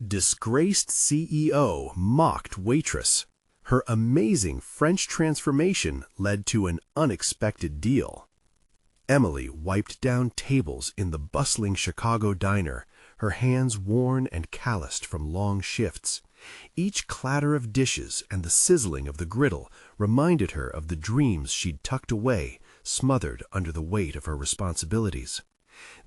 Disgraced CEO mocked Waitress. Her amazing French transformation led to an unexpected deal. Emily wiped down tables in the bustling Chicago diner, her hands worn and calloused from long shifts. Each clatter of dishes and the sizzling of the griddle reminded her of the dreams she'd tucked away, smothered under the weight of her responsibilities.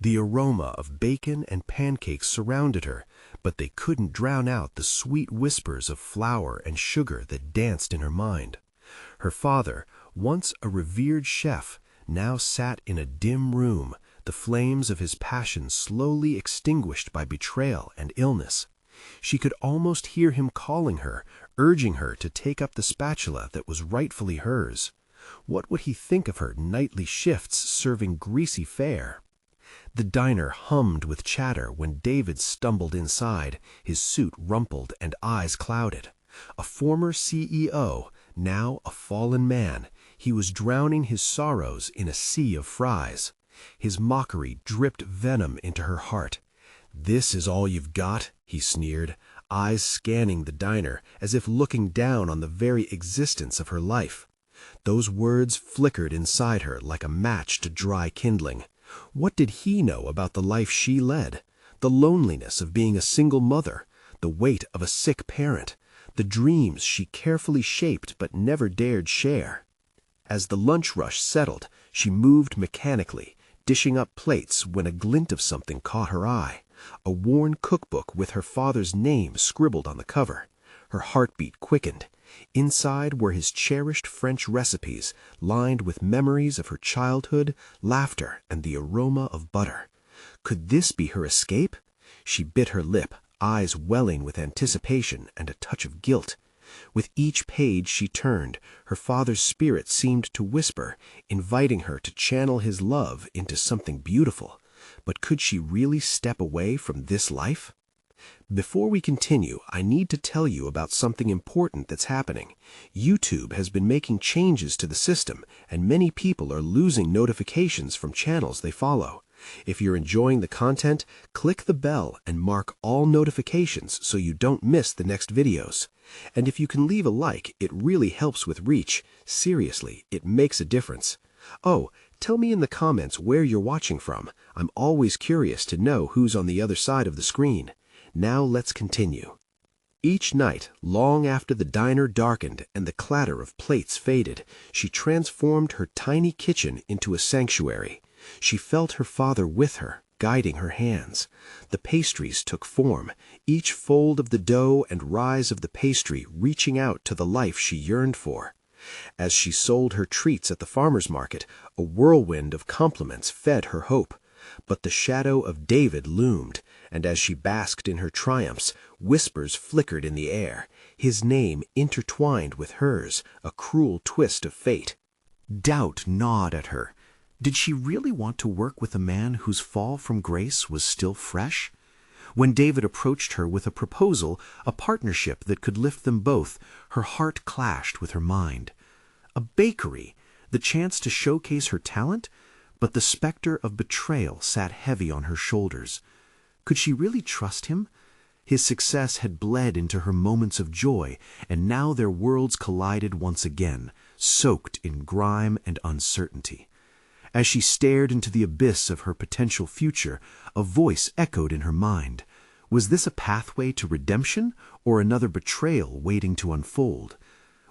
The aroma of bacon and pancakes surrounded her, but they couldn't drown out the sweet whispers of flour and sugar that danced in her mind. Her father, once a revered chef, now sat in a dim room, the flames of his passion slowly extinguished by betrayal and illness. She could almost hear him calling her, urging her to take up the spatula that was rightfully hers. What would he think of her nightly shifts serving greasy fare? The diner hummed with chatter when David stumbled inside, his suit rumpled and eyes clouded. A former CEO, now a fallen man, he was drowning his sorrows in a sea of fries. His mockery dripped venom into her heart. "This is all you've got?" he sneered, eyes scanning the diner as if looking down on the very existence of her life. Those words flickered inside her like a match to dry kindling. What did he know about the life she led? The loneliness of being a single mother, the weight of a sick parent, the dreams she carefully shaped but never dared share. As the lunch rush settled, she moved mechanically, dishing up plates when a glint of something caught her eye. A worn cookbook with her father's name scribbled on the cover. Her heartbeat quickened. Inside were his cherished French recipes, lined with memories of her childhood, laughter, and the aroma of butter. Could this be her escape? She bit her lip, eyes welling with anticipation and a touch of guilt. With each page she turned, her father's spirit seemed to whisper, inviting her to channel his love into something beautiful. But could she really step away from this life? Before we continue, I need to tell you about something important that's happening. YouTube has been making changes to the system, and many people are losing notifications from channels they follow. If you're enjoying the content, click the bell and mark all notifications so you don't miss the next videos. And if you can leave a like, it really helps with reach. Seriously, it makes a difference. Oh, tell me in the comments where you're watching from. I'm always curious to know who's on the other side of the screen. Now let's continue. Each night, long after the diner darkened and the clatter of plates faded, she transformed her tiny kitchen into a sanctuary. She felt her father with her, guiding her hands. The pastries took form, each fold of the dough and rise of the pastry reaching out to the life she yearned for. As she sold her treats at the farmer's market, a whirlwind of compliments fed her hope. But the shadow of David loomed, and as she basked in her triumphs, whispers flickered in the air, his name intertwined with hers, a cruel twist of fate. Doubt gnawed at her. Did she really want to work with a man whose fall from grace was still fresh? When David approached her with a proposal, a partnership that could lift them both, her heart clashed with her mind. A bakery, the chance to showcase her talent? But the specter of betrayal sat heavy on her shoulders. Could she really trust him? His success had bled into her moments of joy, and now their worlds collided once again, soaked in grime and uncertainty. As she stared into the abyss of her potential future, a voice echoed in her mind. Was this a pathway to redemption, or another betrayal waiting to unfold?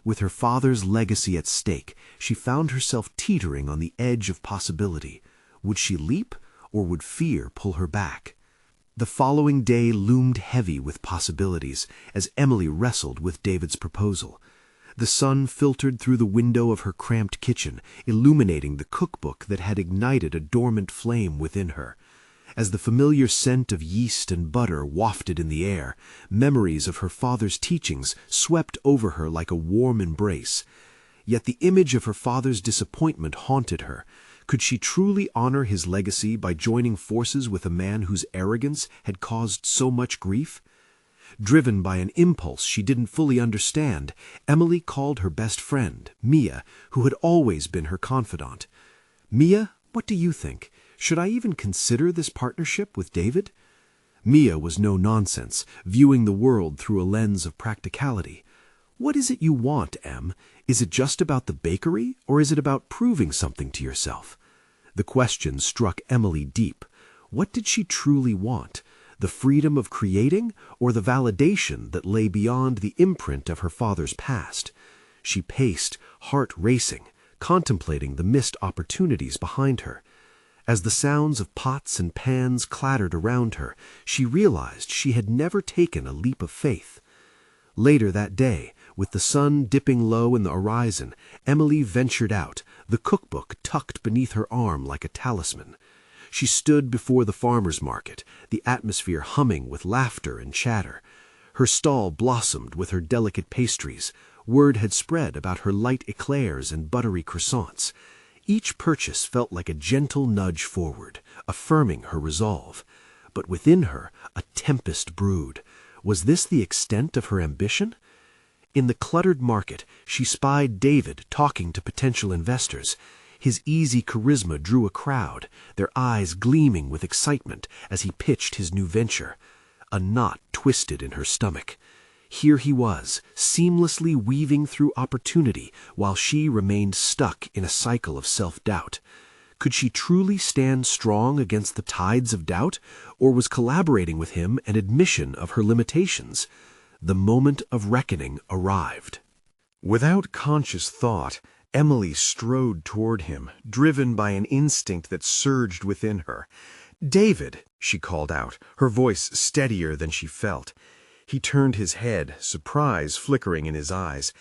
With her father's legacy at stake, she found herself teetering on the edge of possibility. Would she leap, or would fear pull her back? The following day loomed heavy with possibilities as Emily wrestled with David's proposal. The sun filtered through the window of her cramped kitchen, illuminating the cookbook that had ignited a dormant flame within her. As the familiar scent of yeast and butter wafted in the air, memories of her father's teachings swept over her like a warm embrace. Yet the image of her father's disappointment haunted her. Could she truly honor his legacy by joining forces with a man whose arrogance had caused so much grief? Driven by an impulse she didn't fully understand, Emily called her best friend, Mia, who had always been her confidant. "Mia, what do you think? Should I even consider this partnership with David?" Mia was no nonsense, viewing the world through a lens of practicality. "What is it you want, Em? Is it just about the bakery, or is it about proving something to yourself?" The question struck Emily deep. What did she truly want? The freedom of creating, or the validation that lay beyond the imprint of her father's past? She paced, heart racing, contemplating the missed opportunities behind her. As the sounds of pots and pans clattered around her, she realized she had never taken a leap of faith. Later that day, with the sun dipping low in the horizon, Emily ventured out, the cookbook tucked beneath her arm like a talisman. She stood before the farmer's market, the atmosphere humming with laughter and chatter. Her stall blossomed with her delicate pastries. Word had spread about her light eclairs and buttery croissants. Each purchase felt like a gentle nudge forward, affirming her resolve. But within her, a tempest brewed. Was this the extent of her ambition? In the cluttered market, she spied David talking to potential investors. His easy charisma drew a crowd, their eyes gleaming with excitement as he pitched his new venture. A knot twisted in her stomach. Here he was, seamlessly weaving through opportunity, while she remained stuck in a cycle of self-doubt. Could she truly stand strong against the tides of doubt, or was collaborating with him an admission of her limitations? The moment of reckoning arrived. Without conscious thought, Emily strode toward him, driven by an instinct that surged within her. "David," she called out, her voice steadier than she felt. He turned his head, surprise flickering in his eyes.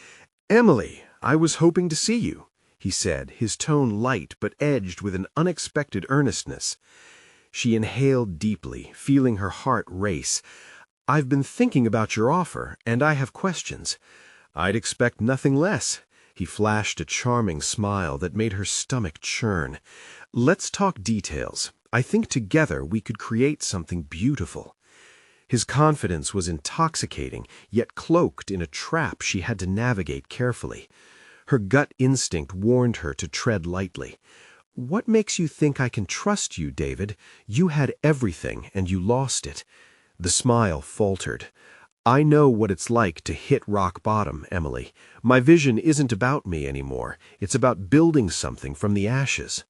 "Emily, I was hoping to see you," he said, his tone light but edged with an unexpected earnestness. She inhaled deeply, feeling her heart race. "I've been thinking about your offer, and I have questions." "I'd expect nothing less." He flashed a charming smile that made her stomach churn. "Let's talk details. I think together we could create something beautiful." His confidence was intoxicating, yet cloaked in a trap she had to navigate carefully. Her gut instinct warned her to tread lightly. "What makes you think I can trust you, David? You had everything, and you lost it." The smile faltered. "I know what it's like to hit rock bottom, Emily. My vision isn't about me anymore. It's about building something from the ashes."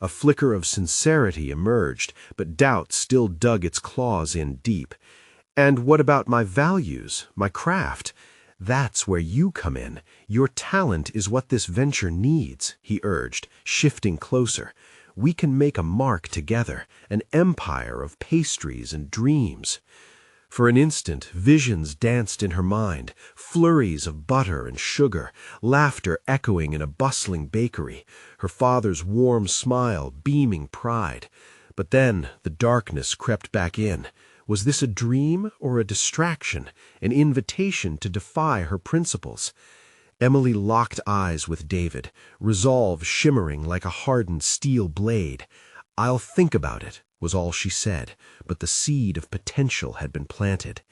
A flicker of sincerity emerged, but doubt still dug its claws in deep. "And what about my values, my craft?" "That's where you come in. Your talent is what this venture needs," he urged, shifting closer. "We can make a mark together, an empire of pastries and dreams." For an instant, visions danced in her mind, flurries of butter and sugar, laughter echoing in a bustling bakery, her father's warm smile beaming pride. But then the darkness crept back in. Was this a dream or a distraction, an invitation to defy her principles? Emily locked eyes with David, resolve shimmering like a hardened steel blade. "I'll think about it," was all she said, but the seed of potential had been planted.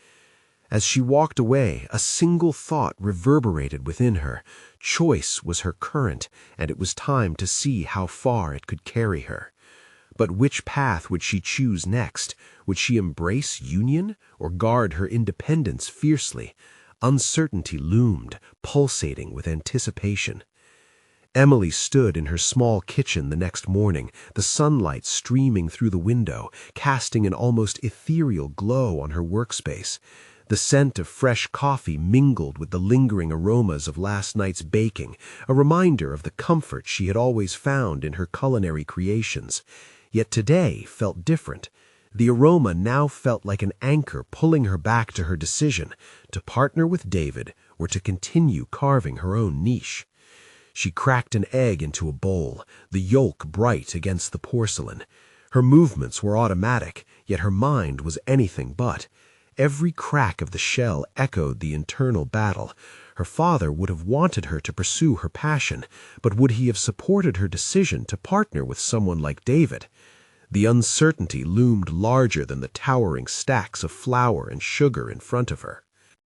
As she walked away, a single thought reverberated within her. Choice was her current, and it was time to see how far it could carry her. But which path would she choose next? Would she embrace union, or guard her independence fiercely? Uncertainty loomed, pulsating with anticipation. Emily stood in her small kitchen the next morning, the sunlight streaming through the window, casting an almost ethereal glow on her workspace. The scent of fresh coffee mingled with the lingering aromas of last night's baking, a reminder of the comfort she had always found in her culinary creations. Yet today felt different. The aroma now felt like an anchor pulling her back to her decision, to partner with David or to continue carving her own niche. She cracked an egg into a bowl, the yolk bright against the porcelain. Her movements were automatic, yet her mind was anything but. Every crack of the shell echoed the internal battle. Her father would have wanted her to pursue her passion, but would he have supported her decision to partner with someone like David? The uncertainty loomed larger than the towering stacks of flour and sugar in front of her.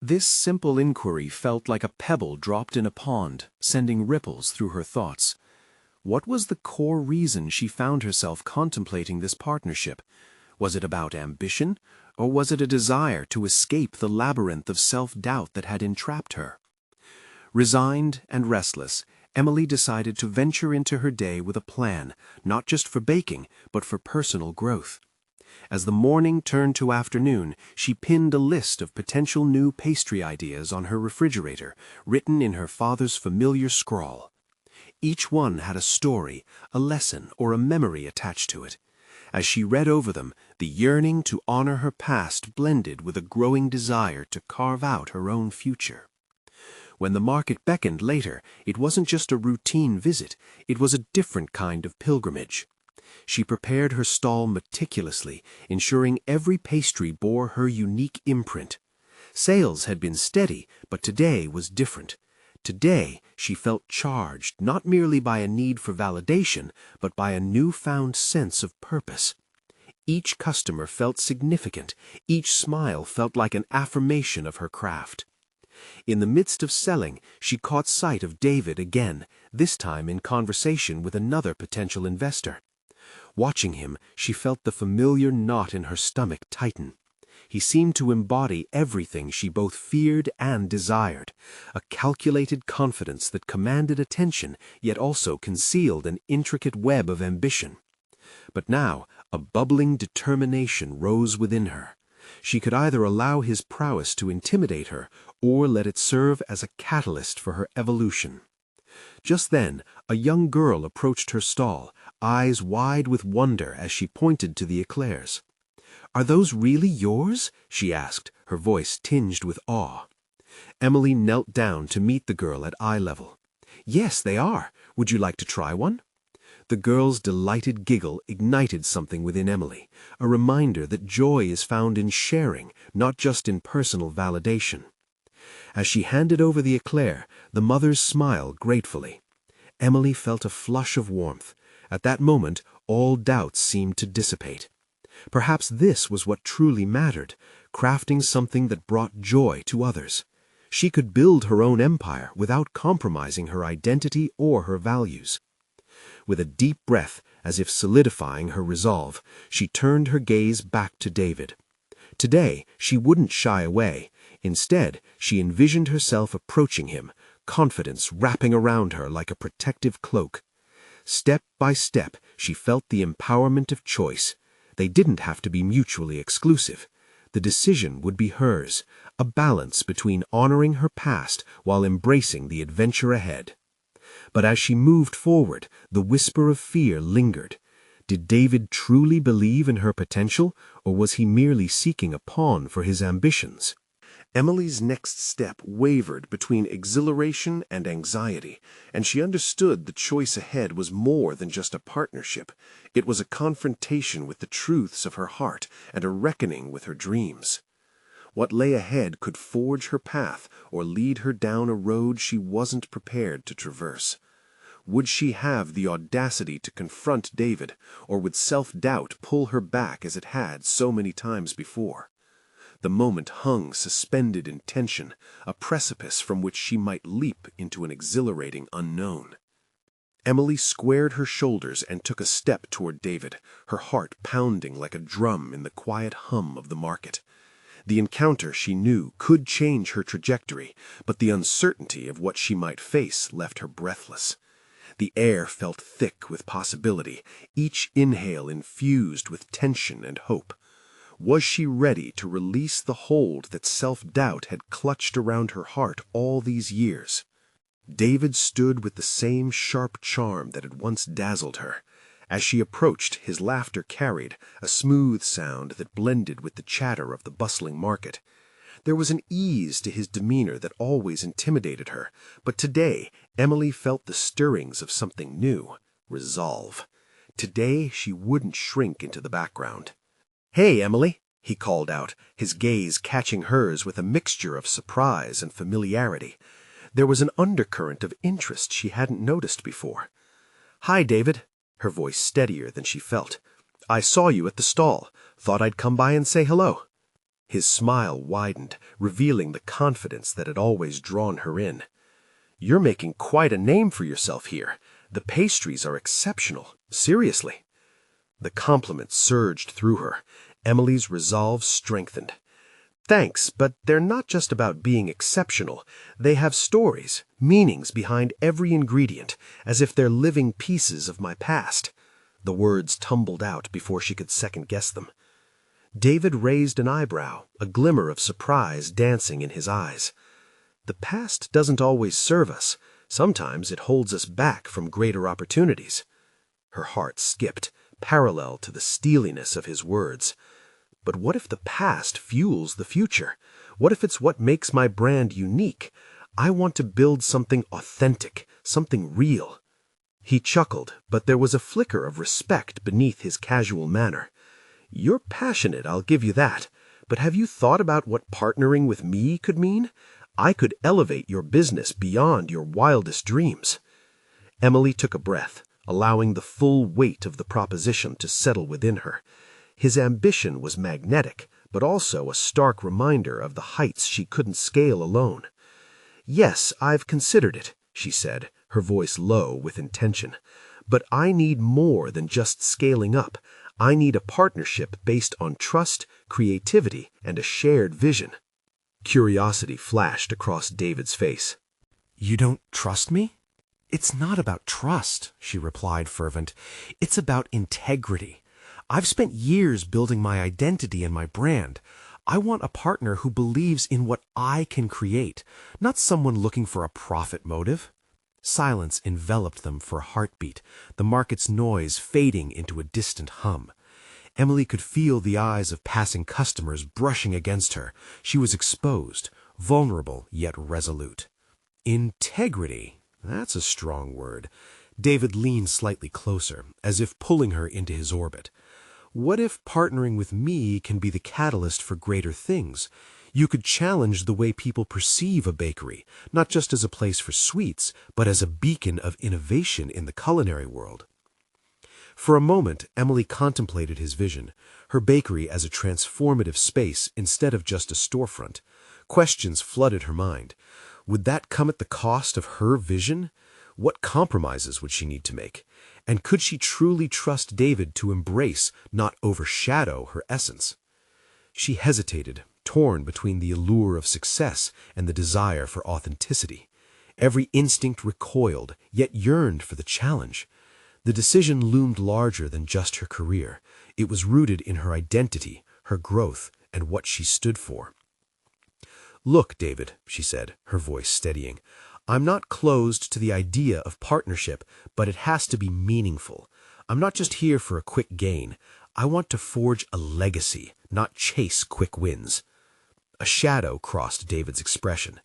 This simple inquiry felt like a pebble dropped in a pond, sending ripples through her thoughts. What was the core reason she found herself contemplating this partnership? Was it about ambition, or was it a desire to escape the labyrinth of self-doubt that had entrapped her? Resigned and restless, Emily decided to venture into her day with a plan, not just for baking, but for personal growth. As the morning turned to afternoon, she pinned a list of potential new pastry ideas on her refrigerator, written in her father's familiar scrawl. Each one had a story, a lesson, or a memory attached to it. As she read over them, the yearning to honor her past blended with a growing desire to carve out her own future. When the market beckoned later, it wasn't just a routine visit, it was a different kind of pilgrimage. She prepared her stall meticulously, ensuring every pastry bore her unique imprint. Sales had been steady, but today was different. Today, she felt charged not merely by a need for validation, but by a newfound sense of purpose. Each customer felt significant, each smile felt like an affirmation of her craft. In the midst of selling, she caught sight of David again, this time in conversation with another potential investor. Watching him, she felt the familiar knot in her stomach tighten. He seemed to embody everything she both feared and desired, a calculated confidence that commanded attention yet also concealed an intricate web of ambition. But now, a bubbling determination rose within her. She could either allow his prowess to intimidate her or let it serve as a catalyst for her evolution. Just then, a young girl approached her stall, eyes wide with wonder as she pointed to the eclairs. "Are those really yours?" she asked, her voice tinged with awe. Emily knelt down to meet the girl at eye level. "Yes, they are. Would you like to try one?" The girl's delighted giggle ignited something within Emily, a reminder that joy is found in sharing, not just in personal validation. As she handed over the eclair, the mothers smiled gratefully. Emily felt a flush of warmth. At that moment, all doubts seemed to dissipate. Perhaps this was what truly mattered, crafting something that brought joy to others. She could build her own empire without compromising her identity or her values. With a deep breath, as if solidifying her resolve, she turned her gaze back to David. Today, she wouldn't shy away. Instead, she envisioned herself approaching him, confidence wrapping around her like a protective cloak. Step by step, she felt the empowerment of choice. They didn't have to be mutually exclusive. The decision would be hers, a balance between honoring her past while embracing the adventure ahead. But as she moved forward, the whisper of fear lingered. Did David truly believe in her potential, or was he merely seeking a pawn for his ambitions? Emily's next step wavered between exhilaration and anxiety, and she understood the choice ahead was more than just a partnership. It was a confrontation with the truths of her heart and a reckoning with her dreams. What lay ahead could forge her path or lead her down a road she wasn't prepared to traverse. Would she have the audacity to confront David, or would self-doubt pull her back as it had so many times before? The moment hung suspended in tension, a precipice from which she might leap into an exhilarating unknown. Emily squared her shoulders and took a step toward David, her heart pounding like a drum in the quiet hum of the market. The encounter, she knew, could change her trajectory, but the uncertainty of what she might face left her breathless. The air felt thick with possibility, each inhale infused with tension and hope. Was she ready to release the hold that self-doubt had clutched around her heart all these years? David stood with the same sharp charm that had once dazzled her. As she approached, his laughter carried, a smooth sound that blended with the chatter of the bustling market. There was an ease to his demeanor that always intimidated her, but today Emily felt the stirrings of something new, resolve. Today she wouldn't shrink into the background. "Hey, Emily," he called out, his gaze catching hers with a mixture of surprise and familiarity. There was an undercurrent of interest she hadn't noticed before. "Hi, David," her voice steadier than she felt. "I saw you at the stall. Thought I'd come by and say hello." His smile widened, revealing the confidence that had always drawn her in. "You're making quite a name for yourself here. The pastries are exceptional. Seriously." The compliment surged through her. Emily's resolve strengthened. Thanks, but they're not just about being exceptional. They have stories, meanings behind every ingredient, as if they're living pieces of my past. The words tumbled out before she could second-guess them. David raised an eyebrow, a glimmer of surprise dancing in his eyes. The past doesn't always serve us. Sometimes it holds us back from greater opportunities. Her heart skipped, parallel to the steeliness of his words. But what if the past fuels the future? What if it's what makes my brand unique? I want to build something authentic, something real. He chuckled, but there was a flicker of respect beneath his casual manner. You're passionate, I'll give you that. But have you thought about what partnering with me could mean? I could elevate your business beyond your wildest dreams. Emily took a breath, allowing the full weight of the proposition to settle within her. His ambition was magnetic, but also a stark reminder of the heights she couldn't scale alone. Yes, I've considered it, she said, her voice low with intention. But I need more than just scaling up. I need a partnership based on trust, creativity, and a shared vision. Curiosity flashed across David's face. You don't trust me? It's not about trust, she replied fervent. It's about integrity. I've spent years building my identity and my brand. I want a partner who believes in what I can create, not someone looking for a profit motive. Silence enveloped them for a heartbeat, the market's noise fading into a distant hum. Emily could feel the eyes of passing customers brushing against her. She was exposed, vulnerable yet resolute. Integrity, that's a strong word. David leaned slightly closer, as if pulling her into his orbit. What if partnering with me can be the catalyst for greater things? You could challenge the way people perceive a bakery, not just as a place for sweets, but as a beacon of innovation in the culinary world. For a moment, Emily contemplated his vision, her bakery as a transformative space instead of just a storefront. Questions flooded her mind. Would that come at the cost of her vision? What compromises would she need to make? And could she truly trust David to embrace, not overshadow, her essence? She hesitated, torn between the allure of success and the desire for authenticity. Every instinct recoiled, yet yearned for the challenge. The decision loomed larger than just her career. It was rooted in her identity, her growth, and what she stood for. Look, David, she said, her voice steadying. I'm not closed to the idea of partnership, but it has to be meaningful. I'm not just here for a quick gain. I want to forge a legacy, not chase quick wins. A shadow crossed David's expression.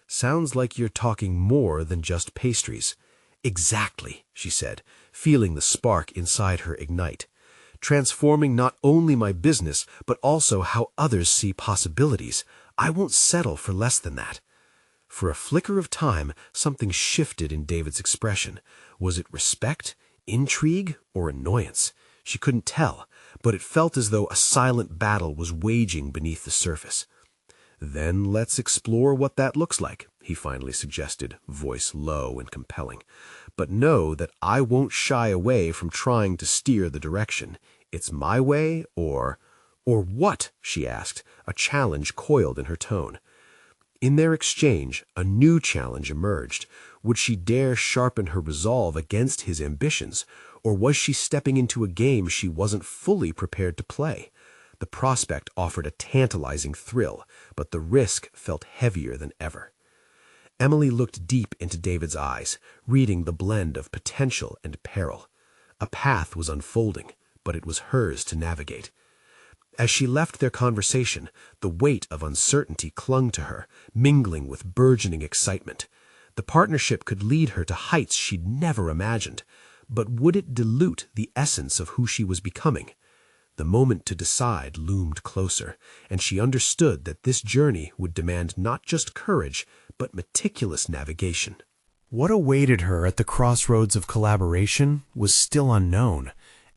Sounds like you're talking more than just pastries. Exactly, she said, feeling the spark inside her ignite. Transforming not only my business, but also how others see possibilities. I won't settle for less than that. For a flicker of time, something shifted in David's expression. Was it respect, intrigue, or annoyance? She couldn't tell, but it felt as though a silent battle was waging beneath the surface. Then let's explore what that looks like, he finally suggested, voice low and compelling. But know that I won't shy away from trying to steer the direction. It's my way or what? She asked, a challenge coiled in her tone. In their exchange, a new challenge emerged. Would she dare sharpen her resolve against his ambitions, or was she stepping into a game she wasn't fully prepared to play? The prospect offered a tantalizing thrill, but the risk felt heavier than ever. Emily looked deep into David's eyes, reading the blend of potential and peril. A path was unfolding, but it was hers to navigate. As she left their conversation, the weight of uncertainty clung to her, mingling with burgeoning excitement. The partnership could lead her to heights she'd never imagined, but would it dilute the essence of who she was becoming? The moment to decide loomed closer, and she understood that this journey would demand not just courage, but meticulous navigation. What awaited her at the crossroads of collaboration was still unknown,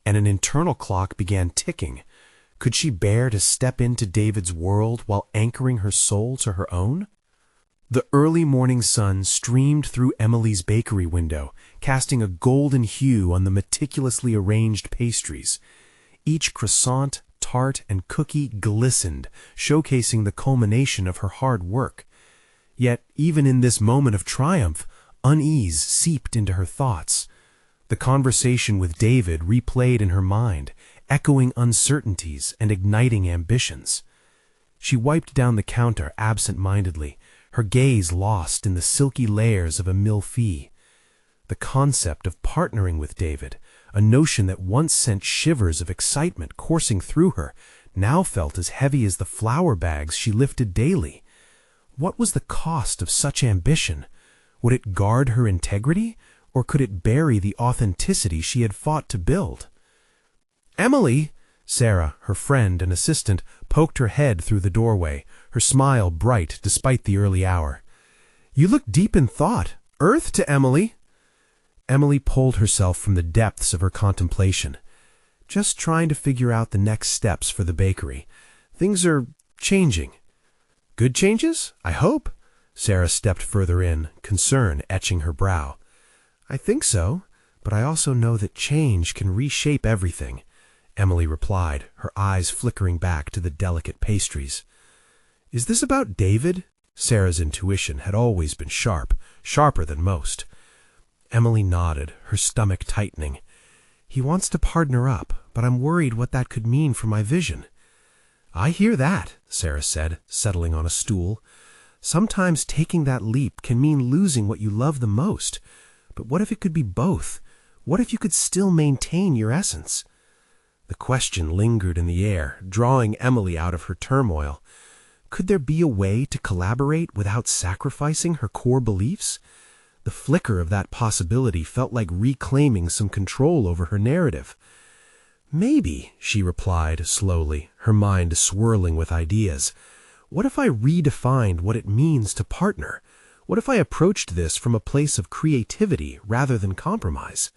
and an internal clock began ticking. Could she bear to step into David's world while anchoring her soul to her own? The early morning sun streamed through Emily's bakery window, casting a golden hue on the meticulously arranged pastries. Each croissant, tart and cookie glistened, showcasing the culmination of her hard work. Yet, even in this moment of triumph, unease seeped into her thoughts. The conversation with David replayed in her mind, echoing uncertainties and igniting ambitions. She wiped down the counter absent-mindedly, her gaze lost in the silky layers of a millefeuille. The concept of partnering with David, a notion that once sent shivers of excitement coursing through her, now felt as heavy as the flour bags she lifted daily. What was the cost of such ambition? Would it guard her integrity, or could it bury the authenticity she had fought to build? "Emily!" Sarah, her friend and assistant, poked her head through the doorway, her smile bright despite the early hour. "You look deep in thought. Earth to Emily." Emily pulled herself from the depths of her contemplation. "Just trying to figure out the next steps for the bakery. Things are changing." "Good changes, I hope?" Sarah stepped further in, concern etching her brow. "I think so, but I also know that change can reshape everything," Emily replied, her eyes flickering back to the delicate pastries. "Is this about David?" Sarah's intuition had always been sharp, sharper than most. Emily nodded, her stomach tightening. "He wants to partner up, but I'm worried what that could mean for my vision." "I hear that," Sarah said, settling on a stool. "Sometimes taking that leap can mean losing what you love the most. But what if it could be both? What if you could still maintain your essence?" The question lingered in the air, drawing Emily out of her turmoil. Could there be a way to collaborate without sacrificing her core beliefs? The flicker of that possibility felt like reclaiming some control over her narrative. "Maybe," she replied slowly, her mind swirling with ideas. "What if I redefined what it means to partner? What if I approached this from a place of creativity rather than compromise?"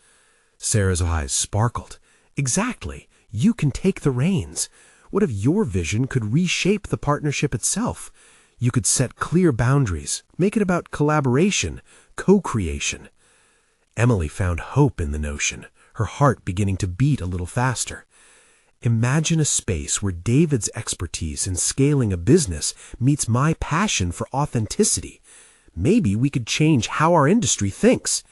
Sarah's eyes sparkled. "Exactly. You can take the reins. What if your vision could reshape the partnership itself? You could set clear boundaries, make it about collaboration, co-creation." Emily found hope in the notion, her heart beginning to beat a little faster. "Imagine a space where David's expertise in scaling a business meets my passion for authenticity. Maybe we could change how our industry thinks."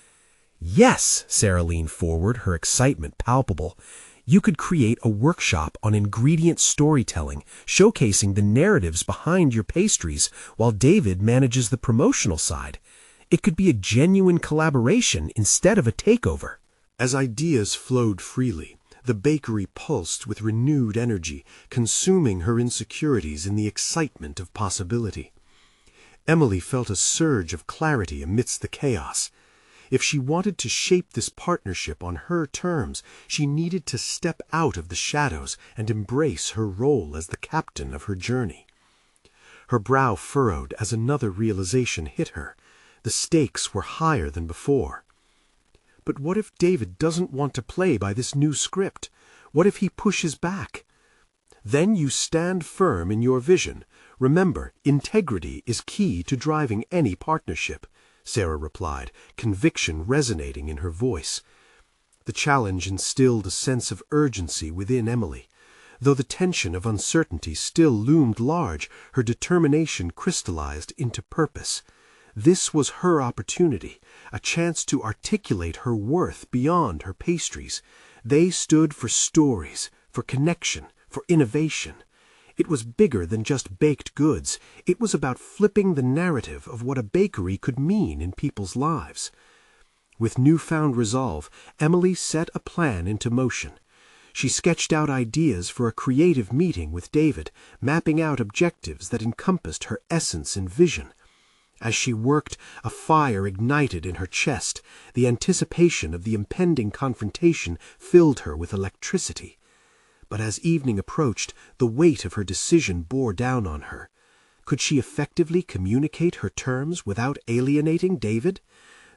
"Yes!" Sarah leaned forward, her excitement palpable. "You could create a workshop on ingredient storytelling, showcasing the narratives behind your pastries, while David manages the promotional side. It could be a genuine collaboration instead of a takeover." As ideas flowed freely, the bakery pulsed with renewed energy, consuming her insecurities in the excitement of possibility. Emily felt a surge of clarity amidst the chaos. If she wanted to shape this partnership on her terms, she needed to step out of the shadows and embrace her role as the captain of her journey. Her brow furrowed as another realization hit her. The stakes were higher than before. But what if David doesn't want to play by this new script? What if he pushes back? Then you stand firm in your vision. Remember, integrity is key to driving any partnership, Sarah replied, conviction resonating in her voice. The challenge instilled a sense of urgency within Emily. Though the tension of uncertainty still loomed large, her determination crystallized into purpose. This was her opportunity, a chance to articulate her worth beyond her pastries. They stood for stories, for connection, for innovation. It was bigger than just baked goods. It was about flipping the narrative of what a bakery could mean in people's lives. With newfound resolve, Emily set a plan into motion. She sketched out ideas for a creative meeting with David, mapping out objectives that encompassed her essence and vision. As she worked, a fire ignited in her chest. The anticipation of the impending confrontation filled her with electricity. But as evening approached, the weight of her decision bore down on her. Could she effectively communicate her terms without alienating David?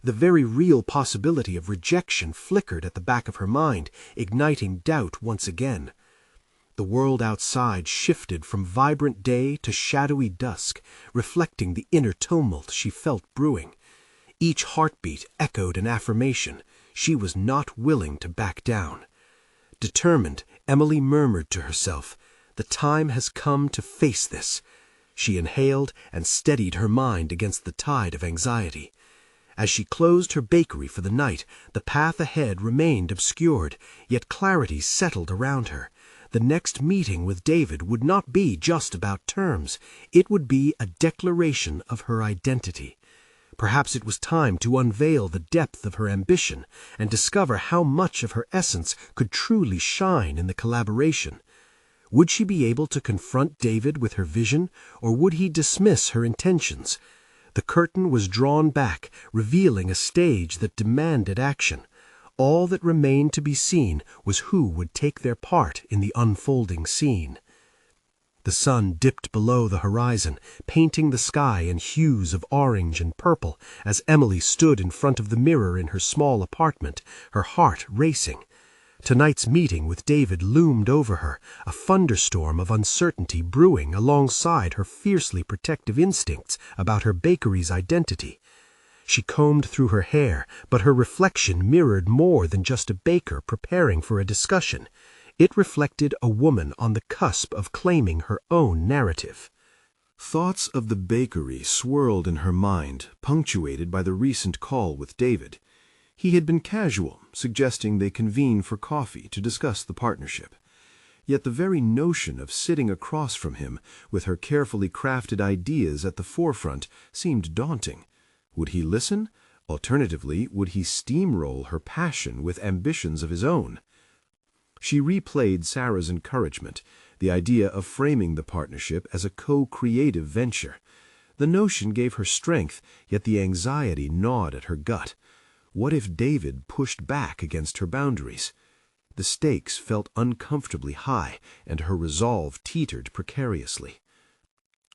The very real possibility of rejection flickered at the back of her mind, igniting doubt once again. The world outside shifted from vibrant day to shadowy dusk, reflecting the inner tumult she felt brewing. Each heartbeat echoed an affirmation. She was not willing to back down. Determined, Emily murmured to herself, The time has come to face this. She inhaled and steadied her mind against the tide of anxiety. As she closed her bakery for the night, the path ahead remained obscured, yet clarity settled around her. The next meeting with David would not be just about terms. It would be a declaration of her identity. Perhaps it was time to unveil the depth of her ambition and discover how much of her essence could truly shine in the collaboration. Would she be able to confront David with her vision, or would he dismiss her intentions? The curtain was drawn back, revealing a stage that demanded action. All that remained to be seen was who would take their part in the unfolding scene. The sun dipped below the horizon, painting the sky in hues of orange and purple as Emily stood in front of the mirror in her small apartment, her heart racing. Tonight's meeting with David loomed over her, a thunderstorm of uncertainty brewing alongside her fiercely protective instincts about her bakery's identity. She combed through her hair, but her reflection mirrored more than just a baker preparing for a discussion. It reflected a woman on the cusp of claiming her own narrative. Thoughts of the bakery swirled in her mind, punctuated by the recent call with David. He had been casual, suggesting they convene for coffee to discuss the partnership. Yet the very notion of sitting across from him, with her carefully crafted ideas at the forefront, seemed daunting. Would he listen? Alternatively, would he steamroll her passion with ambitions of his own? She replayed Sarah's encouragement, the idea of framing the partnership as a co-creative venture. The notion gave her strength, yet the anxiety gnawed at her gut. What if David pushed back against her boundaries? The stakes felt uncomfortably high, and her resolve teetered precariously.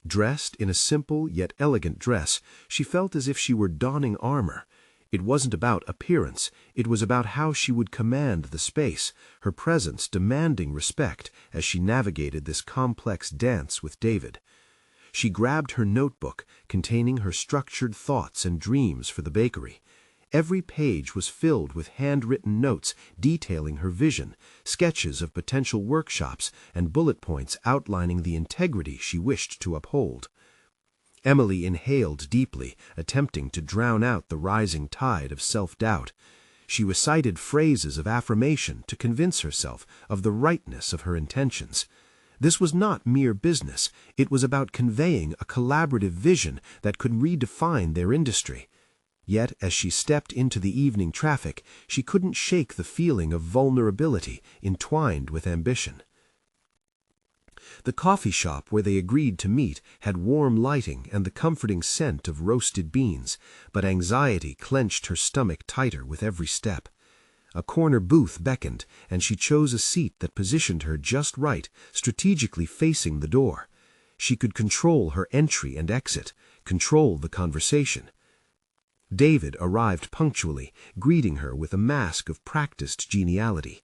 Dressed in a simple yet elegant dress, she felt as if she were donning armor. It wasn't about appearance, it was about how she would command the space, her presence demanding respect as she navigated this complex dance with David. She grabbed her notebook containing her structured thoughts and dreams for the bakery. Every page was filled with handwritten notes detailing her vision, sketches of potential workshops, and bullet points outlining the integrity she wished to uphold. Emily inhaled deeply, attempting to drown out the rising tide of self-doubt. She recited phrases of affirmation to convince herself of the rightness of her intentions. This was not mere business, it was about conveying a collaborative vision that could redefine their industry. Yet, as she stepped into the evening traffic, she couldn't shake the feeling of vulnerability entwined with ambition. The coffee shop where they agreed to meet had warm lighting and the comforting scent of roasted beans, but anxiety clenched her stomach tighter with every step. A corner booth beckoned, and she chose a seat that positioned her just right, strategically facing the door. She could control her entry and exit, control the conversation. David arrived punctually, greeting her with a mask of practiced geniality.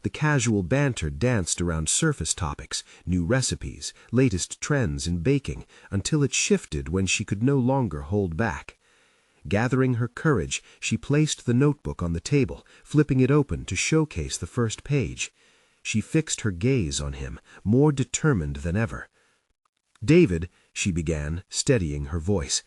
The casual banter danced around surface topics, new recipes, latest trends in baking, until it shifted when she could no longer hold back. Gathering her courage, she placed the notebook on the table, flipping it open to showcase the first page. She fixed her gaze on him, more determined than ever. "David," she began, steadying her voice,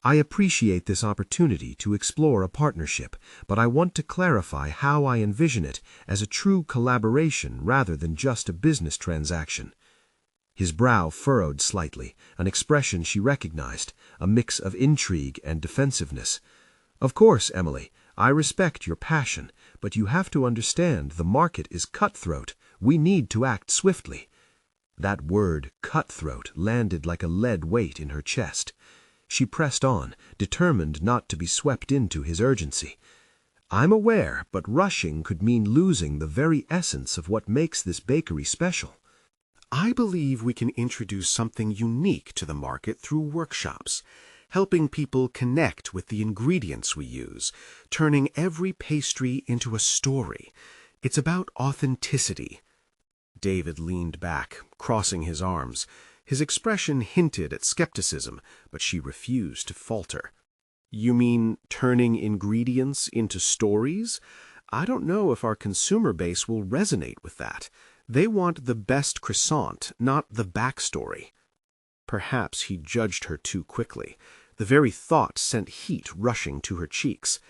"I appreciate this opportunity to explore a partnership, but I want to clarify how I envision it as a true collaboration rather than just a business transaction." His brow furrowed slightly, an expression she recognized, a mix of intrigue and defensiveness. "Of course, Emily, I respect your passion, but you have to understand the market is cutthroat. We need to act swiftly." That word, cutthroat, landed like a lead weight in her chest. She pressed on, determined not to be swept into his urgency. "I'm aware, but rushing could mean losing the very essence of what makes this bakery special." I believe we can introduce something unique to the market through workshops, helping people connect with the ingredients we use, turning every pastry into a story. It's about authenticity. David leaned back, crossing his arms. His expression hinted at skepticism, but she refused to falter. "You mean turning ingredients into stories? I don't know if our consumer base will resonate with that. They want the best croissant, not the backstory. Perhaps he judged her too quickly. The very thought sent heat rushing to her cheeks.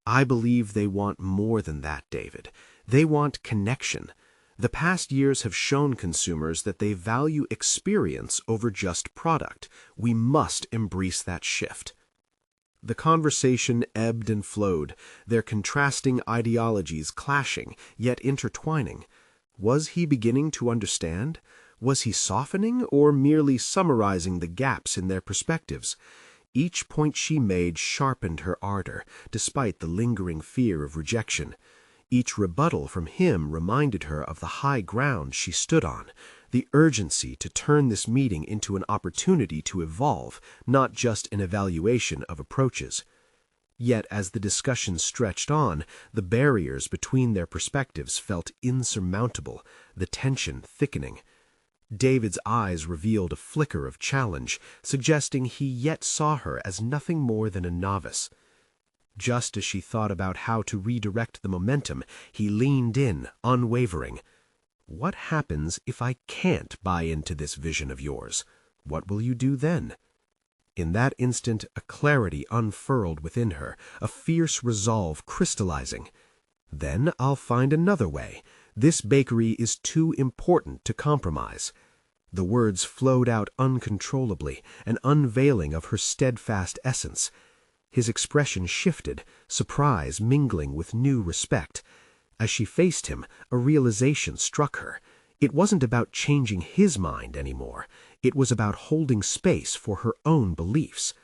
I believe they want more than that, David. They want connection. The past years have shown consumers that they value experience over just product. We must embrace that shift. The conversation ebbed and flowed, their contrasting ideologies clashing, yet intertwining. Was he beginning to understand? Was he softening, or merely summarizing the gaps in their perspectives? Each point she made sharpened her ardor, despite the lingering fear of rejection. Each rebuttal from him reminded her of the high ground she stood on, the urgency to turn this meeting into an opportunity to evolve, not just an evaluation of approaches. Yet as the discussion stretched on, the barriers between their perspectives felt insurmountable, the tension thickening. David's eyes revealed a flicker of challenge, suggesting he yet saw her as nothing more than a novice. Just as she thought about how to redirect the momentum, he leaned in, unwavering. What happens if I can't buy into this vision of yours? What will you do then? In that instant, a clarity unfurled within her, a fierce resolve crystallizing. Then I'll find another way. This bakery is too important to compromise. The words flowed out uncontrollably, an unveiling of her steadfast essence. His expression shifted, surprise mingling with new respect. As she faced him, a realization struck her. It wasn't about changing his mind anymore. It was about holding space for her own beliefs.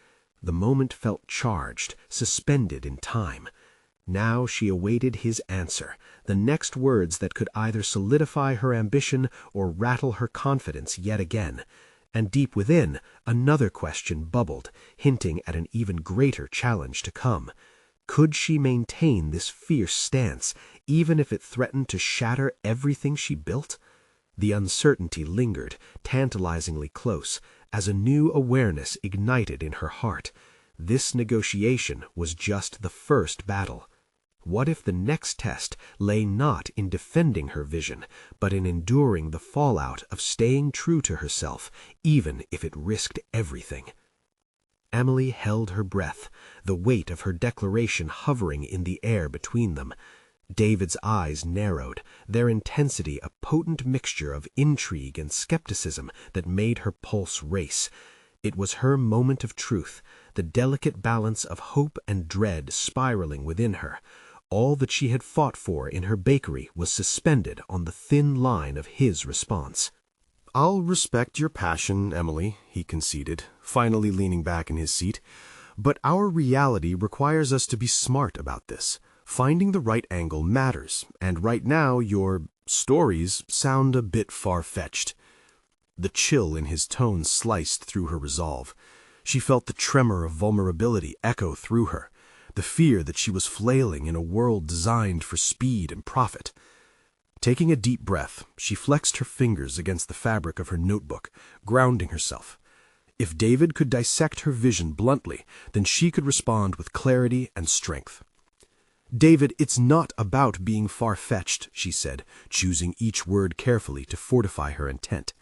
The moment felt charged, suspended in time. Now she awaited his answer, the next words that could either solidify her ambition or rattle her confidence yet again. And deep within, another question bubbled, hinting at an even greater challenge to come. Could she maintain this fierce stance, even if it threatened to shatter everything she built? The uncertainty lingered, tantalizingly close, as a new awareness ignited in her heart. This negotiation was just the first battle. What if the next test lay not in defending her vision, but in enduring the fallout of staying true to herself, even if it risked everything? Emily held her breath, the weight of her declaration hovering in the air between them. David's eyes narrowed, their intensity a potent mixture of intrigue and skepticism that made her pulse race. It was her moment of truth, the delicate balance of hope and dread spiraling within her. All that she had fought for in her bakery was suspended on the thin line of his response. "I'll respect your passion, Emily," he conceded, finally leaning back in his seat. "But our reality requires us to be smart about this. Finding the right angle matters, and right now your stories sound a bit far-fetched." The chill in his tone sliced through her resolve. She felt the tremor of vulnerability echo through her, the fear that she was flailing in a world designed for speed and profit. Taking a deep breath, she flexed her fingers against the fabric of her notebook, grounding herself. If David could dissect her vision bluntly, then she could respond with clarity and strength. "David, it's not about being far-fetched," she said, choosing each word carefully to fortify her intent.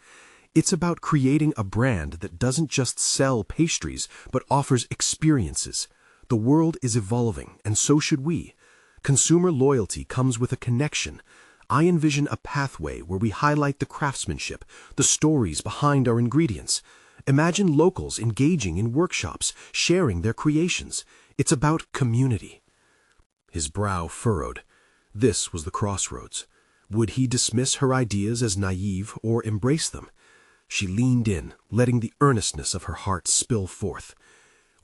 "It's about creating a brand that doesn't just sell pastries, but offers experiences. The world is evolving, and so should we. Consumer loyalty comes with a connection. I envision a pathway where we highlight the craftsmanship, the stories behind our ingredients. Imagine locals engaging in workshops, sharing their creations. It's about community." His brow furrowed. This was the crossroads. Would he dismiss her ideas as naive or embrace them? She leaned in, letting the earnestness of her heart spill forth.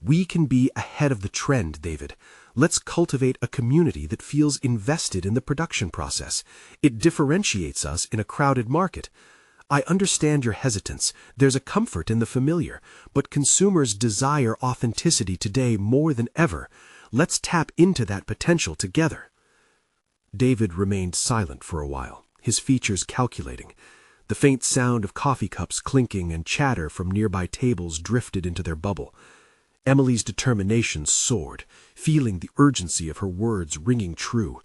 "We can be ahead of the trend, David. Let's cultivate a community that feels invested in the production process. It differentiates us in a crowded market. I understand your hesitance. There's a comfort in the familiar, but consumers desire authenticity today more than ever. Let's tap into that potential together." David remained silent for a while, his features calculating. The faint sound of coffee cups clinking and chatter from nearby tables drifted into their bubble. Emily's determination soared, feeling the urgency of her words ringing true.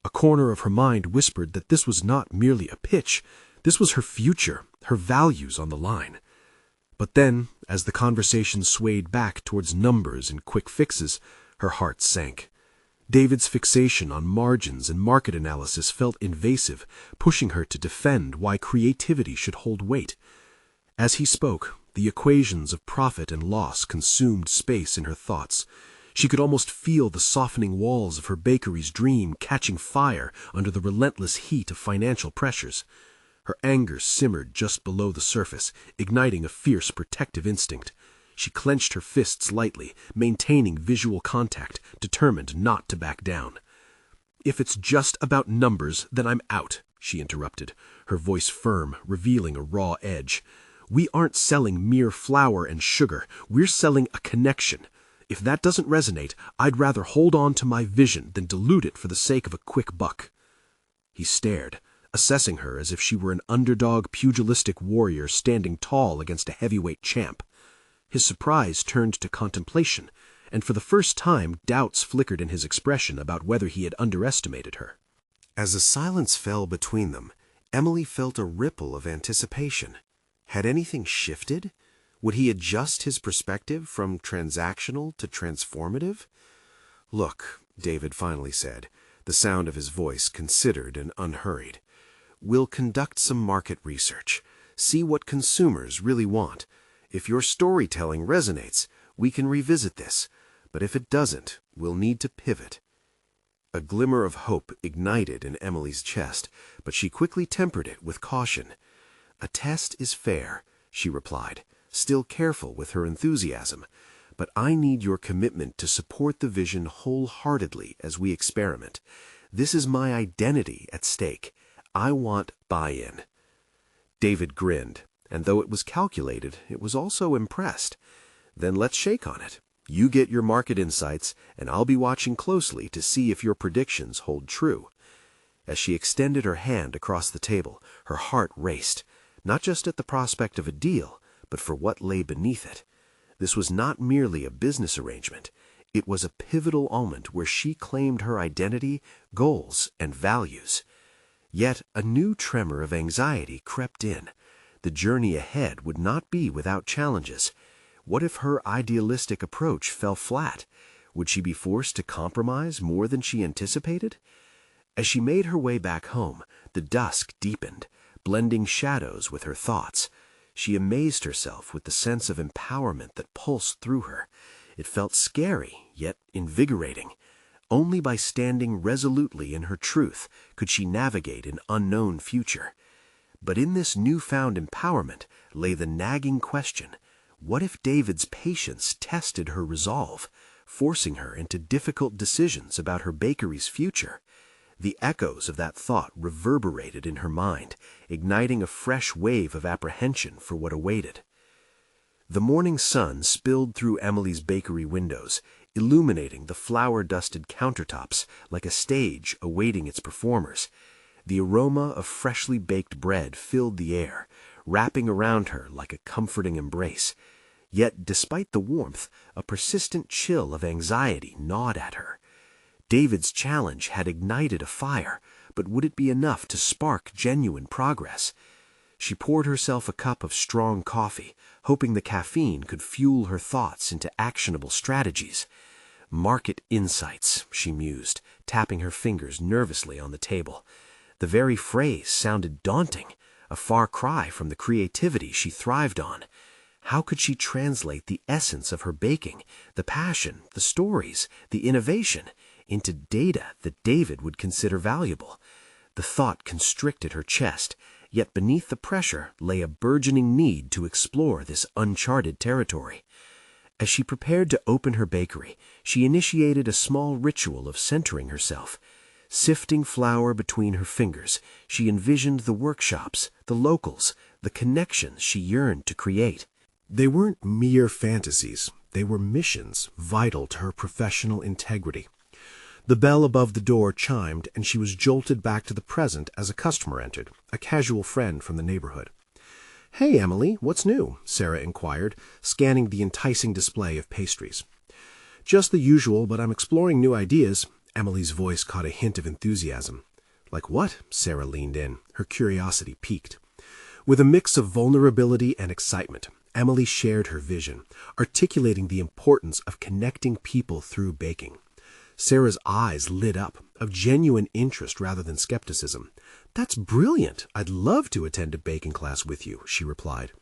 A corner of her mind whispered that this was not merely a pitch. This was her future, her values on the line. But then, as the conversation swayed back towards numbers and quick fixes, her heart sank. David's fixation on margins and market analysis felt invasive, pushing her to defend why creativity should hold weight. As he spoke, the equations of profit and loss consumed space in her thoughts. She could almost feel the softening walls of her bakery's dream catching fire under the relentless heat of financial pressures. Her anger simmered just below the surface, igniting a fierce protective instinct. She clenched her fists lightly, maintaining visual contact, determined not to back down. "If it's just about numbers, then I'm out," she interrupted, her voice firm, revealing a raw edge. "We aren't selling mere flour and sugar. We're selling a connection. If that doesn't resonate, I'd rather hold on to my vision than dilute it for the sake of a quick buck." He stared, assessing her as if she were an underdog pugilistic warrior standing tall against a heavyweight champ. His surprise turned to contemplation, and for the first time doubts flickered in his expression about whether he had underestimated her. As a silence fell between them, Emily felt a ripple of anticipation. Had anything shifted? Would he adjust his perspective from transactional to transformative? "Look," David finally said, the sound of his voice considered and unhurried. "We'll conduct some market research, see what consumers really want. If your storytelling resonates, we can revisit this, but if it doesn't, we'll need to pivot." A glimmer of hope ignited in Emily's chest, but she quickly tempered it with caution. "A test is fair," she replied, still careful with her enthusiasm, "but I need your commitment to support the vision wholeheartedly as we experiment. This is my identity at stake. I want buy-in." David grinned, and though it was calculated, it was also impressed. "Then let's shake on it. You get your market insights, and I'll be watching closely to see if your predictions hold true." As she extended her hand across the table, her heart raced, not just at the prospect of a deal, but for what lay beneath it. This was not merely a business arrangement. It was a pivotal moment where she claimed her identity, goals, and values. Yet a new tremor of anxiety crept in. The journey ahead would not be without challenges. What if her idealistic approach fell flat? Would she be forced to compromise more than she anticipated? As she made her way back home, the dusk deepened, blending shadows with her thoughts. She amazed herself with the sense of empowerment that pulsed through her. It felt scary, yet invigorating. Only by standing resolutely in her truth could she navigate an unknown future. But in this newfound empowerment lay the nagging question: what if David's patience tested her resolve, forcing her into difficult decisions about her bakery's future? The echoes of that thought reverberated in her mind, igniting a fresh wave of apprehension for what awaited. The morning sun spilled through Emily's bakery windows, illuminating the flour-dusted countertops like a stage awaiting its performers. The aroma of freshly baked bread filled the air, wrapping around her like a comforting embrace. Yet, despite the warmth, a persistent chill of anxiety gnawed at her. David's challenge had ignited a fire, but would it be enough to spark genuine progress? She poured herself a cup of strong coffee, hoping the caffeine could fuel her thoughts into actionable strategies. "Market insights," she mused, tapping her fingers nervously on the table. The very phrase sounded daunting, a far cry from the creativity she thrived on. How could she translate the essence of her baking, the passion, the stories, the innovation, into data that David would consider valuable? The thought constricted her chest, yet beneath the pressure lay a burgeoning need to explore this uncharted territory. As she prepared to open her bakery, she initiated a small ritual of centering herself. Sifting flour between her fingers, she envisioned the workshops, the locals, the connections she yearned to create. They weren't mere fantasies, they were missions vital to her professional integrity. The bell above the door chimed, and she was jolted back to the present as a customer entered, a casual friend from the neighborhood. "Hey, Emily, what's new?" Sarah inquired, scanning the enticing display of pastries. "Just the usual, but I'm exploring new ideas. Emily's voice caught a hint of enthusiasm. Like what? Sarah leaned in, her curiosity piqued. With a mix of vulnerability and excitement, Emily shared her vision, articulating the importance of connecting people through baking. Sarah's eyes lit up, of genuine interest rather than skepticism. "That's brilliant. I'd love to attend a baking class with you," she replied.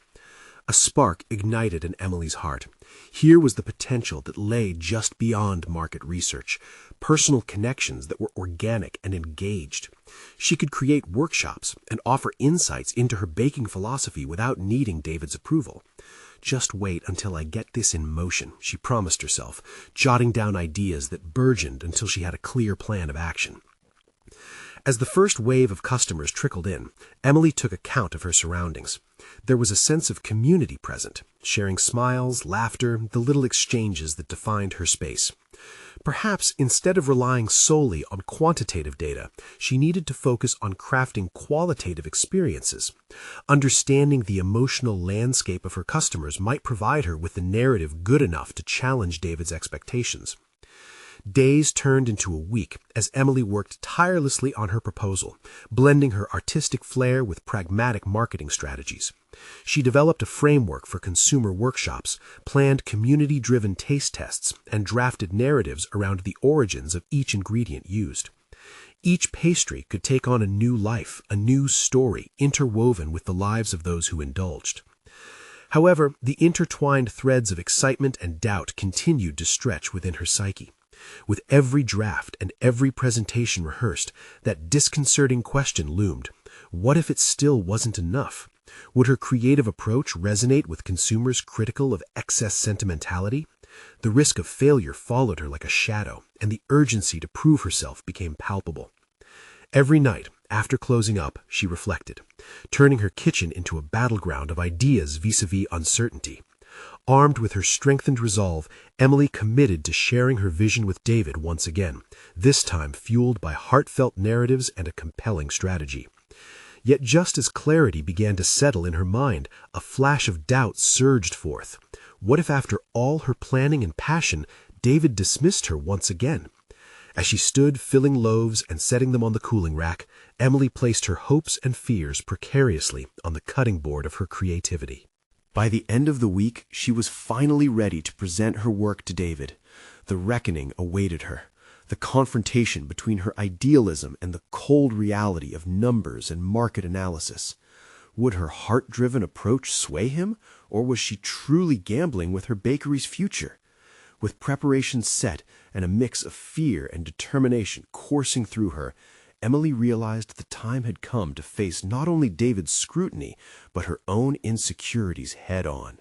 A spark ignited in Emily's heart. Here was the potential that lay just beyond market research, personal connections that were organic and engaged. She could create workshops and offer insights into her baking philosophy without needing David's approval. "Just wait until I get this in motion," she promised herself, jotting down ideas that burgeoned until she had a clear plan of action. As the first wave of customers trickled in, Emily took account of her surroundings. There was a sense of community present, sharing smiles, laughter, the little exchanges that defined her space. Perhaps instead of relying solely on quantitative data, she needed to focus on crafting qualitative experiences. Understanding the emotional landscape of her customers might provide her with the narrative good enough to challenge David's expectations. Days turned into a week as Emily worked tirelessly on her proposal, blending her artistic flair with pragmatic marketing strategies. She developed a framework for consumer workshops, planned community-driven taste tests, and drafted narratives around the origins of each ingredient used. Each pastry could take on a new life, a new story, interwoven with the lives of those who indulged. However, the intertwined threads of excitement and doubt continued to stretch within her psyche. With every draft and every presentation rehearsed, that disconcerting question loomed. What if it still wasn't enough? Would her creative approach resonate with consumers critical of excess sentimentality? The risk of failure followed her like a shadow, and the urgency to prove herself became palpable. Every night, after closing up, she reflected, turning her kitchen into a battleground of ideas vis-a-vis uncertainty. Armed with her strengthened resolve, Emily committed to sharing her vision with David once again, this time fueled by heartfelt narratives and a compelling strategy. Yet just as clarity began to settle in her mind, a flash of doubt surged forth. What if after all her planning and passion, David dismissed her once again? As she stood filling loaves and setting them on the cooling rack, Emily placed her hopes and fears precariously on the cutting board of her creativity. By the end of the week, she was finally ready to present her work to David. The reckoning awaited her. The confrontation between her idealism and the cold reality of numbers and market analysis. Would her heart-driven approach sway him, or was she truly gambling with her bakery's future? With preparations set and a mix of fear and determination coursing through her, Emily realized the time had come to face not only David's scrutiny, but her own insecurities head-on.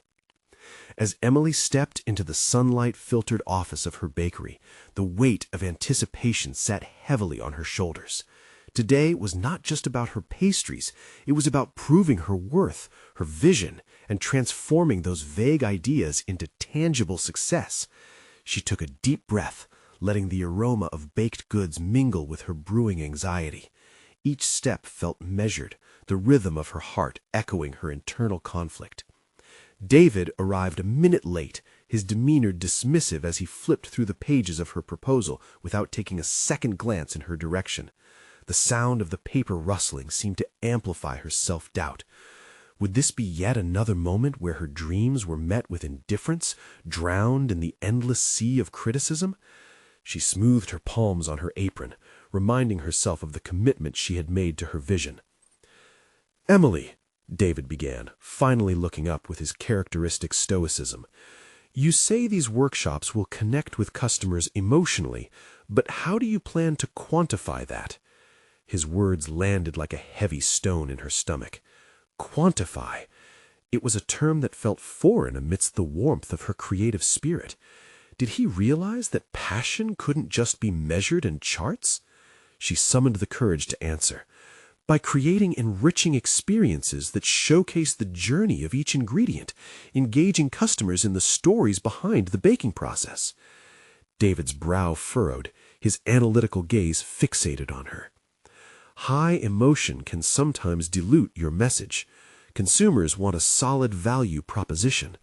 As Emily stepped into the sunlight-filtered office of her bakery, the weight of anticipation sat heavily on her shoulders. Today was not just about her pastries, it was about proving her worth, her vision, and transforming those vague ideas into tangible success. She took a deep breath, letting the aroma of baked goods mingle with her brewing anxiety. Each step felt measured, the rhythm of her heart echoing her internal conflict. David arrived a minute late, his demeanor dismissive as he flipped through the pages of her proposal without taking a second glance in her direction. The sound of the paper rustling seemed to amplify her self-doubt. Would this be yet another moment where her dreams were met with indifference, drowned in the endless sea of criticism? She smoothed her palms on her apron, reminding herself of the commitment she had made to her vision. "Emily," David began, finally looking up with his characteristic stoicism, "you say these workshops will connect with customers emotionally, but how do you plan to quantify that?" His words landed like a heavy stone in her stomach. Quantify. It was a term that felt foreign amidst the warmth of her creative spirit. Did he realize that passion couldn't just be measured in charts? She summoned the courage to answer. "By creating enriching experiences that showcase the journey of each ingredient, engaging customers in the stories behind the baking process." David's brow furrowed, his analytical gaze fixated on her. High emotion can sometimes dilute your message. Consumers want a solid value proposition.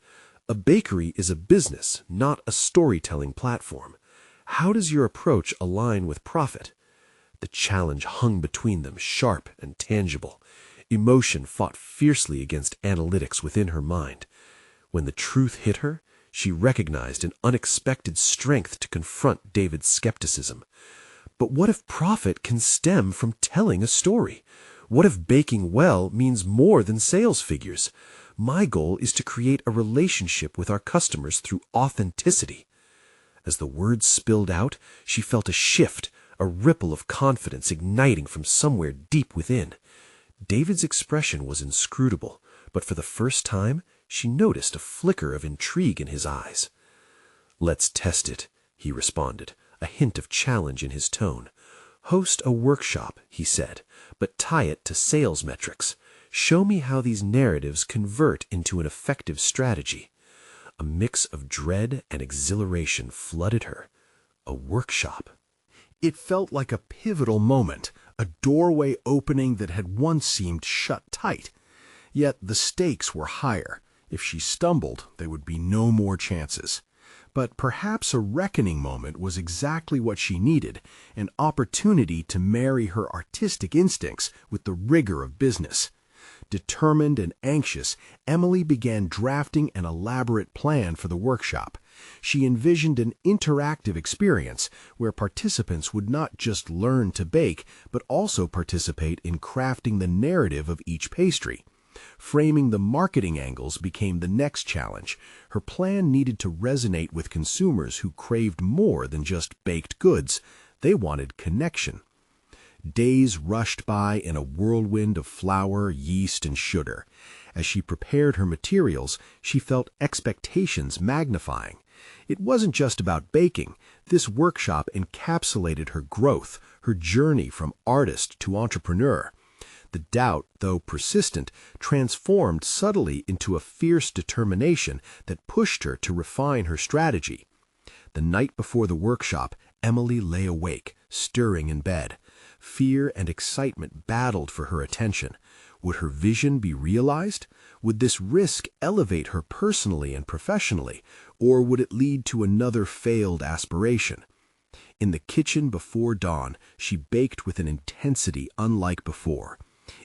A bakery is a business, not a storytelling platform. How does your approach align with profit? The challenge hung between them, sharp and tangible. Emotion fought fiercely against analytics within her mind. When the truth hit her, she recognized an unexpected strength to confront David's skepticism. But what if profit can stem from telling a story? What if baking well means more than sales figures? My goal is to create a relationship with our customers through authenticity. As the words spilled out, she felt a shift, a ripple of confidence igniting from somewhere deep within. David's expression was inscrutable, but for the first time, she noticed a flicker of intrigue in his eyes. "Let's test it," he responded, a hint of challenge in his tone. "Host a workshop," he said, "but tie it to sales metrics. Show me how these narratives convert into an effective strategy." A mix of dread and exhilaration flooded her. A workshop. It felt like a pivotal moment, a doorway opening that had once seemed shut tight. Yet the stakes were higher. If she stumbled, there would be no more chances. But perhaps a reckoning moment was exactly what she needed, an opportunity to marry her artistic instincts with the rigor of business. Determined and anxious, Emily began drafting an elaborate plan for the workshop. She envisioned an interactive experience where participants would not just learn to bake, but also participate in crafting the narrative of each pastry. Framing the marketing angles became the next challenge. Her plan needed to resonate with consumers who craved more than just baked goods. They wanted connection. Days rushed by in a whirlwind of flour, yeast, and sugar. As she prepared her materials, she felt expectations magnifying. It wasn't just about baking. This workshop encapsulated her growth, her journey from artist to entrepreneur. The doubt, though persistent, transformed subtly into a fierce determination that pushed her to refine her strategy. The night before the workshop, Emily lay awake, stirring in bed. Fear and excitement battled for her attention. Would her vision be realized? Would this risk elevate her personally and professionally, or would it lead to another failed aspiration? In the kitchen before dawn, she baked with an intensity unlike before.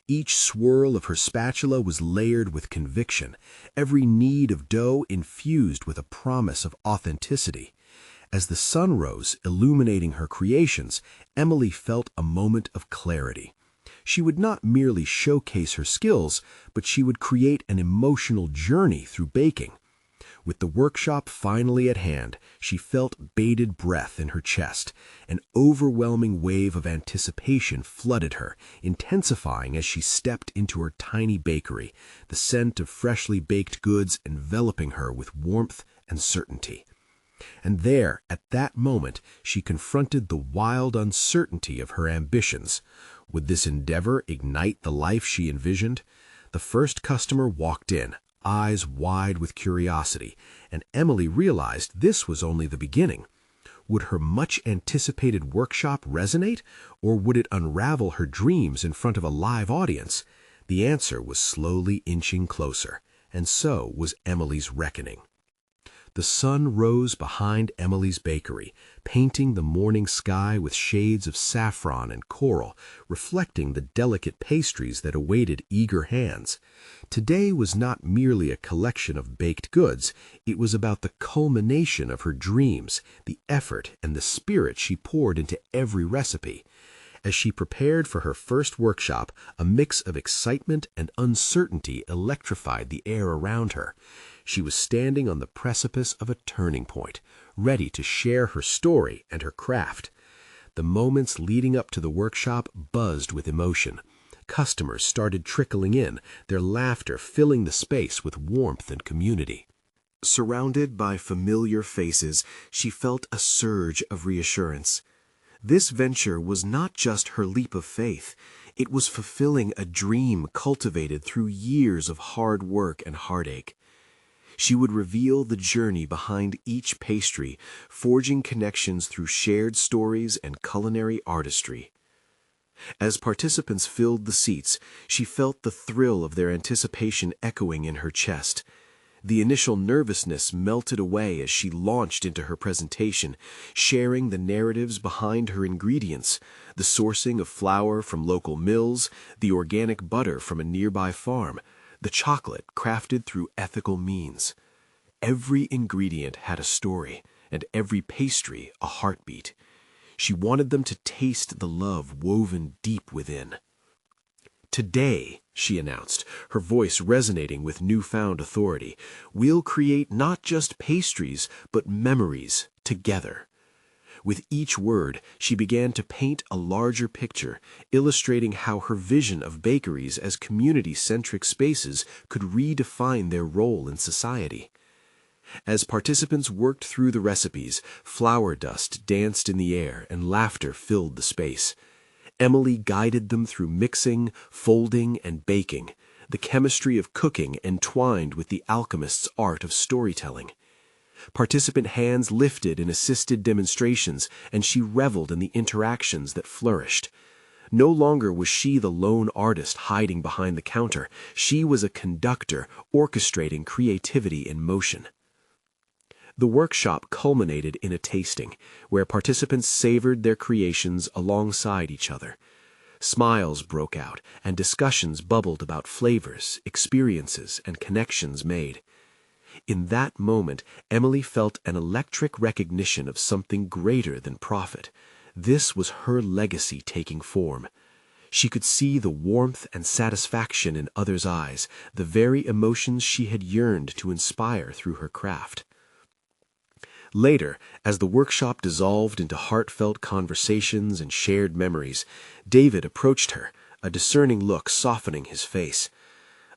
Each swirl of her spatula was layered with conviction, every knead of dough infused with a promise of authenticity. As the sun rose, illuminating her creations, Emily felt a moment of clarity. She would not merely showcase her skills, but she would create an emotional journey through baking. With the workshop finally at hand, she felt bated breath in her chest. An overwhelming wave of anticipation flooded her, intensifying as she stepped into her tiny bakery, the scent of freshly baked goods enveloping her with warmth and certainty. And there, at that moment, she confronted the wild uncertainty of her ambitions. Would this endeavor ignite the life she envisioned? The first customer walked in, eyes wide with curiosity, and Emily realized this was only the beginning. Would her much-anticipated workshop resonate, or would it unravel her dreams in front of a live audience? The answer was slowly inching closer, and so was Emily's reckoning. The sun rose behind Emily's bakery, painting the morning sky with shades of saffron and coral, reflecting the delicate pastries that awaited eager hands. Today was not merely a collection of baked goods, it was about the culmination of her dreams, the effort and the spirit she poured into every recipe. As she prepared for her first workshop, a mix of excitement and uncertainty electrified the air around her. She was standing on the precipice of a turning point, ready to share her story and her craft. The moments leading up to the workshop buzzed with emotion. Customers started trickling in, their laughter filling the space with warmth and community. Surrounded by familiar faces, she felt a surge of reassurance. This venture was not just her leap of faith. It was fulfilling a dream cultivated through years of hard work and heartache. She would reveal the journey behind each pastry, forging connections through shared stories and culinary artistry. As participants filled the seats, she felt the thrill of their anticipation echoing in her chest. The initial nervousness melted away as she launched into her presentation, sharing the narratives behind her ingredients, the sourcing of flour from local mills, the organic butter from a nearby farm, the chocolate crafted through ethical means. Every ingredient had a story, and every pastry a heartbeat. She wanted them to taste the love woven deep within. "Today," she announced, her voice resonating with newfound authority, "we'll create not just pastries, but memories together." With each word, she began to paint a larger picture, illustrating how her vision of bakeries as community-centric spaces could redefine their role in society. As participants worked through the recipes, flour dust danced in the air and laughter filled the space. Emily guided them through mixing, folding, and baking, the chemistry of cooking entwined with the alchemist's art of storytelling. Participant hands lifted in assisted demonstrations, and she reveled in the interactions that flourished. No longer was she the lone artist hiding behind the counter. She was a conductor orchestrating creativity in motion. The workshop culminated in a tasting, where participants savored their creations alongside each other. Smiles broke out, and discussions bubbled about flavors, experiences, and connections made. In that moment, Emily felt an electric recognition of something greater than profit. This was her legacy taking form. She could see the warmth and satisfaction in others' eyes, the very emotions she had yearned to inspire through her craft. Later, as the workshop dissolved into heartfelt conversations and shared memories, David approached her, a discerning look softening his face.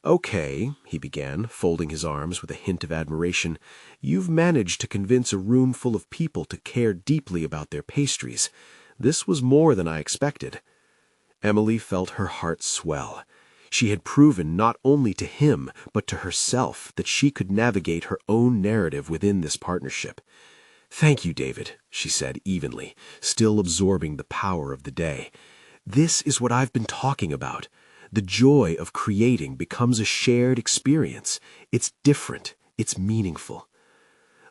"Okay," he began, folding his arms with a hint of admiration, "you've managed to convince a room full of people to care deeply about their pastries. This was more than I expected." Emily felt her heart swell. She had proven not only to him, but to herself that she could navigate her own narrative within this partnership. "Thank you, David," she said evenly, still absorbing the power of the day. "This is what I've been talking about. The joy of creating becomes a shared experience. It's different. It's meaningful."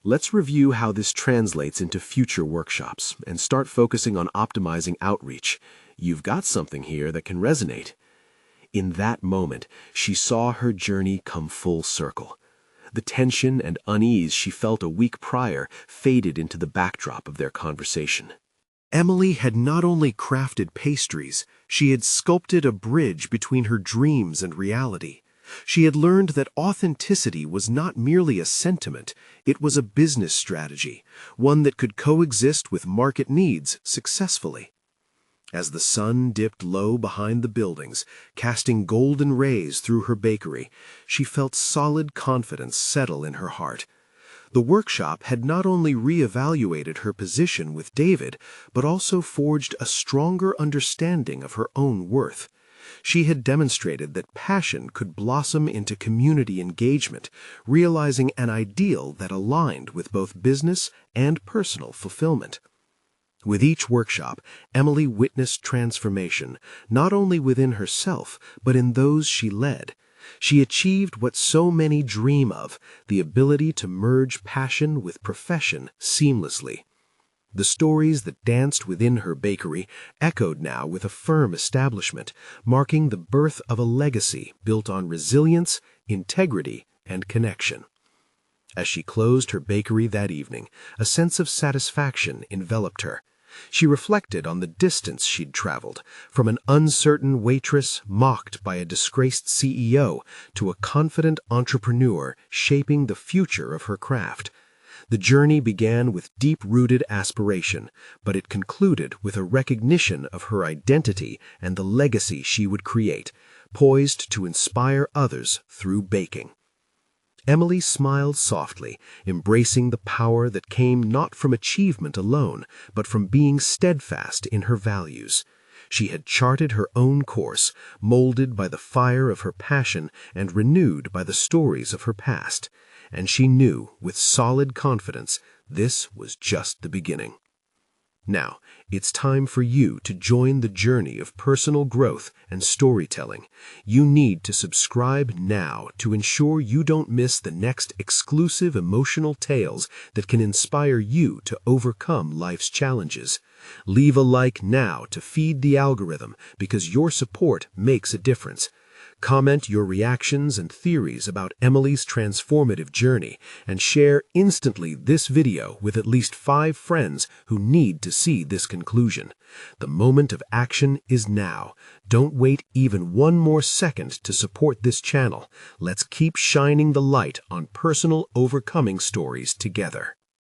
Let's review how this translates into future workshops and start focusing on optimizing outreach. You've got something here that can resonate. In that moment, she saw her journey come full circle. The tension and unease she felt a week prior faded into the backdrop of their conversation. Emily had not only crafted pastries, she had sculpted a bridge between her dreams and reality. She had learned that authenticity was not merely a sentiment, it was a business strategy, one that could coexist with market needs successfully. As the sun dipped low behind the buildings, casting golden rays through her bakery, she felt solid confidence settle in her heart. The workshop had not only reevaluated her position with David, but also forged a stronger understanding of her own worth. She had demonstrated that passion could blossom into community engagement, realizing an ideal that aligned with both business and personal fulfillment. With each workshop, Emily witnessed transformation, not only within herself, but in those she led. She achieved what so many dream of, the ability to merge passion with profession seamlessly. The stories that danced within her bakery echoed now with a firm establishment, marking the birth of a legacy built on resilience, integrity, and connection. As she closed her bakery that evening, a sense of satisfaction enveloped her. She reflected on the distance she'd traveled, from an uncertain waitress mocked by a disgraced CEO to a confident entrepreneur shaping the future of her craft. The journey began with deep-rooted aspiration, but it concluded with a recognition of her identity and the legacy she would create, poised to inspire others through baking. Emily smiled softly, embracing the power that came not from achievement alone, but from being steadfast in her values. She had charted her own course, molded by the fire of her passion and renewed by the stories of her past. And she knew, with solid confidence, this was just the beginning. Now, it's time for you to join the journey of personal growth and storytelling. You need to subscribe now to ensure you don't miss the next exclusive emotional tales that can inspire you to overcome life's challenges. Leave a like now to feed the algorithm, because your support makes a difference. Comment your reactions and theories about Emily's transformative journey, and share instantly this video with at least 5 friends who need to see this conclusion. The moment of action is now. Don't wait even one more second to support this channel. Let's keep shining the light on personal overcoming stories together.